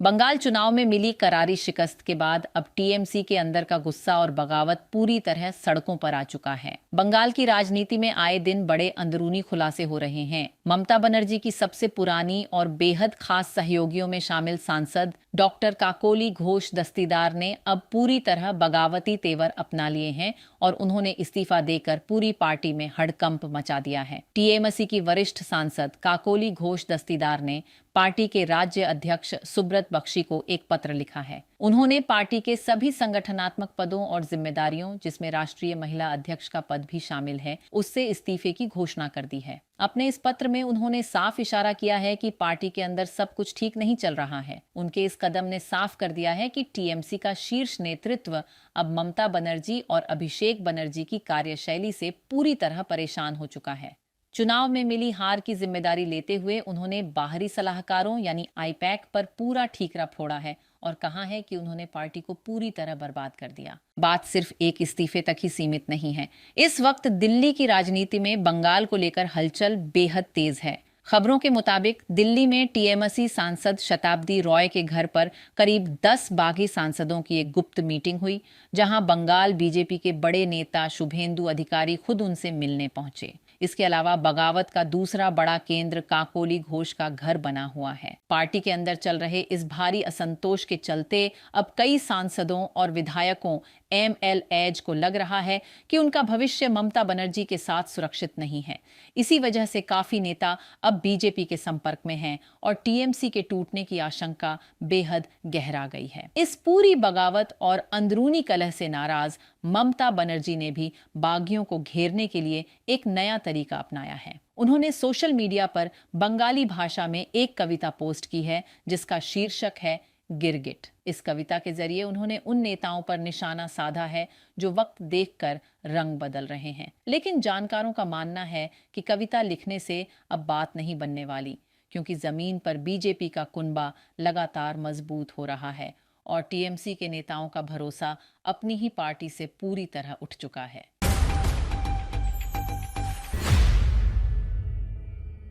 बंगाल चुनाव में मिली करारी शिकस्त के बाद अब टीएमसी के अंदर का गुस्सा और बगावत पूरी तरह सड़कों पर आ चुका है। बंगाल की राजनीति में आए दिन बड़े अंदरूनी खुलासे हो रहे हैं। ममता बनर्जी की सबसे पुरानी और बेहद खास सहयोगियों में शामिल सांसद डॉक्टर काकोली घोष दस्तीदार ने अब पूरी तरह बगावती तेवर अपना लिए हैं और उन्होंने इस्तीफा देकर पूरी पार्टी में हड़कंप मचा दिया है। टीएमसी की वरिष्ठ सांसद काकोली घोष दस्तीदार ने पार्टी के राज्य अध्यक्ष सुब्रत बख्शी को एक पत्र लिखा है। उन्होंने पार्टी के सभी संगठनात्मक पदों और जिम्मेदारियों, जिसमें राष्ट्रीय महिला अध्यक्ष का पद भी शामिल है, उससे इस्तीफे की घोषणा कर दी है। अपने इस पत्र में उन्होंने साफ इशारा किया है कि पार्टी के अंदर सब कुछ ठीक नहीं चल रहा है। उनके इस कदम ने साफ कर दिया है कि टीएमसी का शीर्ष नेतृत्व अब ममता बनर्जी और अभिषेक बनर्जी की कार्यशैली से पूरी तरह परेशान हो चुका है। चुनाव में मिली हार की जिम्मेदारी लेते हुए उन्होंने बाहरी सलाहकारों यानी आईपैक पर पूरा ठीकरा फोड़ा है और कहा है कि उन्होंने पार्टी को पूरी तरह बर्बाद कर दिया। बात सिर्फ एक इस्तीफे तक ही सीमित नहीं है। इस वक्त दिल्ली की राजनीति में बंगाल को लेकर हलचल बेहद तेज है। खबरों के मुताबिक दिल्ली में टीएमसी सांसद शताब्दी रॉय के घर पर करीब 10 बागी सांसदों की एक गुप्त मीटिंग हुई, जहां बंगाल बीजेपी के बड़े नेता शुभेंदु अधिकारी खुद उनसे मिलने पहुंचे। इसके अलावा बगावत का दूसरा बड़ा केंद्र काकोली घोष का घर बना हुआ है। पार्टी के अंदर चल रहे इस भारी असंतोष के चलते अब कई सांसदों और विधायकों एमएलएज को लग रहा है कि उनका भविष्य ममता बनर्जी के साथ सुरक्षित नहीं है। इसी वजह से काफी नेता अब बीजेपी के संपर्क में हैं और टीएमसी के टूटने की आशंका बेहद गहरा गई है। इस पूरी बगावत और अंदरूनी कलह से नाराज ममता बनर्जी ने भी बागियों को घेरने के लिए एक नया तरीका अपनाया है। उन्होंने सोशल मीडिया पर बंगाली भाषा में एक कविता पोस्ट की है, जिसका शीर्षक है गिरगिट। इस कविता के जरिए उन्होंने उन नेताओं पर निशाना साधा है जो वक्त देखकर रंग बदल रहे हैं। लेकिन जानकारों का मानना है कि कविता लिखने से अब बात नहीं बनने वाली, क्योंकि जमीन पर बीजेपी का कुनबा लगातार मजबूत हो रहा है और टीएमसी के नेताओं का भरोसा अपनी ही पार्टी से पूरी तरह उठ चुका है।